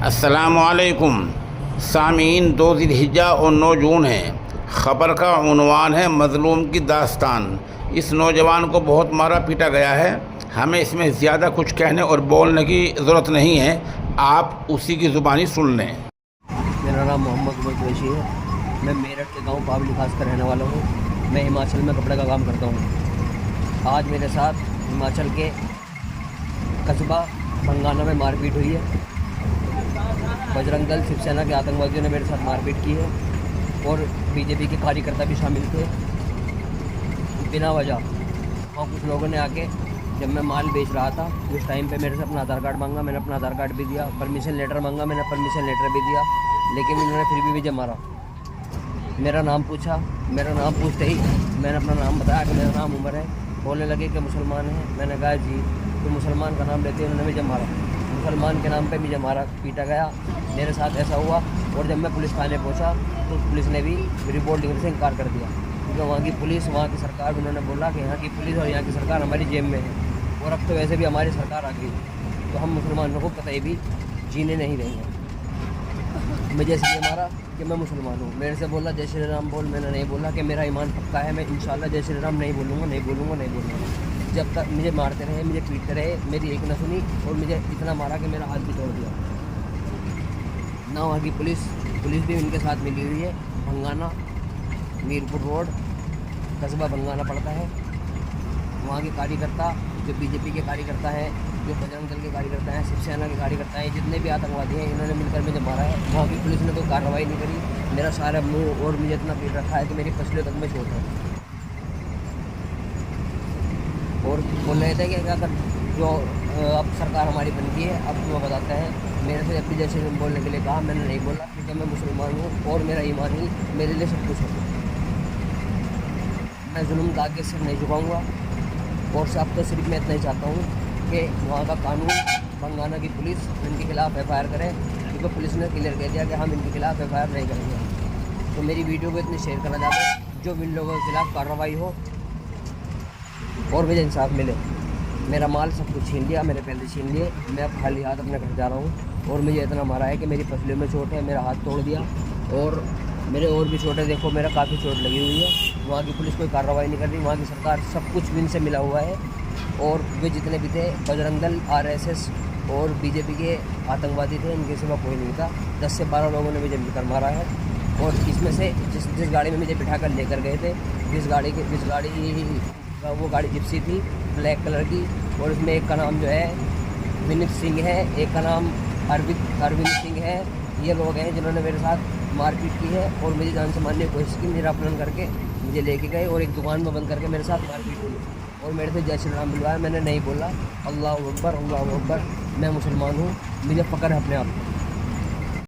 अस्सलामुअलैकुम सामीन। 2 ज़िलहिज्जा और 9 जून है। ख़बर का उन्वान है मज़लूम की दास्तान। इस नौजवान को बहुत मारा पीटा गया है। हमें इसमें ज़्यादा कुछ कहने और बोलने की ज़रूरत नहीं है, आप उसी की ज़ुबानी सुन लें। मेरा नाम मोहम्मद उमर कुरैशी है। मैं मेरठ के गांव पावली खास का रहने वाला हूँ। मैं हिमाचल में कपड़े का काम करता हूँ। आज मेरे साथ हिमाचल के कस्बा भंगाना में मारपीट हुई है। बजरंग दल शिवसेना के आतंकवादियों ने मेरे साथ मारपीट की है और बीजेपी के कार्यकर्ता भी शामिल थे। बिना वजह वहाँ कुछ लोगों ने आके, जब मैं माल बेच रहा था उस टाइम पे मेरे से अपना आधार कार्ड मांगा। मैंने अपना आधार कार्ड भी दिया। परमिशन लेटर मांगा, मैंने परमिशन लेटर भी दिया, लेकिन इन्होंने फिर भी मुझे मारा। मेरा नाम पूछा, मेरा नाम पूछते ही मैंने अपना नाम बताया कि मेरा नाम उमर है। बोलने लगे कि मुसलमान है। मैंने कहा जी, तो मुसलमान का नाम लेते उन्होंने मुझे मारा। मुसलमान के नाम पे मुझे मारा पीटा गया। मेरे साथ ऐसा हुआ और जब मैं पुलिस थाने पहुंचा तो पुलिस ने भी रिपोर्ट लिखने से इनकार कर दिया, क्योंकि वहाँ की पुलिस, वहाँ की सरकार, उन्होंने बोला कि यहाँ की पुलिस और यहाँ की सरकार हमारी जेब में है और अब तो वैसे भी हमारी सरकार आ गई, तो हम मुसलमानों को कतई भी जीने नहीं देंगे। मुझे इसलिए मारा कि मैं मुसलमान हूँ। मेरे से बोला जय श्री राम बोल। मैंने नहीं बोला कि मेरा ईमान पक्का है, मैं इंशाल्लाह जय श्री राम नहीं बोलूँगा, नहीं बोलूँगा, नहीं बोलूँगा। जब तक मुझे मारते रहे, मुझे पीटते रहे, मेरी एक न सुनी और मुझे इतना मारा कि मेरा हाथ भी तोड़ दिया। ना वहाँ की पुलिस भी उनके साथ मिली हुई है। भंगाना मीरपुर रोड कस्बा भंगाना पड़ता है। वहाँ के कार्यकर्ता, जो बीजेपी के कार्यकर्ता हैं, जो बजरंग दल के कार्यकर्ता हैं, शिवसेना के कार्यकर्ता हैं, जितने भी आतंकवादी हैं, इन्होंने मिलकर मुझे मारा है। वहाँ की पुलिस ने कोई कार्रवाई नहीं करी। मेरा सारा मुंह और मुझे इतना पीट रखा है कि मेरी फसलों तक में चोट है। और बोल रहे थे कि अगर जो अब सरकार हमारी बन गई है, अब तुम्हें बताते हैं। मेरे से अपनी जैसे बोलने के लिए कहा, मैंने नहीं बोला, क्योंकि मैं मुसलमान हूँ और मेरा ईमान ही मेरे लिए सब कुछ है। मैं जुल्म का आगे सिर नहीं झुकाऊँगा। और अब तो सिर्फ मैं इतना ही चाहता हूँ कि वहाँ का कानून, भंगाना की पुलिस इनके खिलाफ़ FIR करे, क्योंकि पुलिस ने क्लियर कह दिया कि हम इनके खिलाफ़ FIR नहीं करेंगे। तो मेरी वीडियो को इतनी शेयर करना चाहता हूँ जो इन लोगों के खिलाफ़ कार्रवाई हो और मुझे इंसाफ मिले। मेरा माल सब कुछ छीन लिया, मेरे पैसे छीन लिए। मैं अब खाली हाथ अपने घर जा रहा हूँ और मुझे इतना मारा है कि मेरी फसलों में चोट है, मेरा हाथ तोड़ दिया और मेरे और भी चोट है। देखो मेरा काफ़ी चोट लगी हुई है। वहाँ की पुलिस कोई कार्रवाई नहीं कर रही। वहाँ की सरकार सब कुछ इनसे मिला हुआ है और वे जितने भी थे, बजरंग दल, RSS और बीजेपी के आतंकवादी थे, इनके सिवा कोई नहीं था। 10 से 12 लोगों ने मुझे मिलकर मारा है। और इसमें से जिस गाड़ी में मुझे बिठा कर लेकर गए थे, वो गाड़ी जिप्सी थी, ब्लैक कलर की, और उसमें एक का नाम जो है विनीत सिंह है, एक का नाम अरविंद सिंह है। ये लोग हैं जिन्होंने मेरे साथ मारपीट की है और मुझे जान से मारने की कोशिश की। मेरा अपहरण करके मुझे लेके गए और एक दुकान में बंद करके मेरे साथ मारपीट की और मेरे से जय श्री राम बुलवाया। मैंने नहीं बोला। अल्लाह अकबर, अल्लाह अकबर। मैं मुसलमान हूँ, मुझे फ़क्र है अपने आप।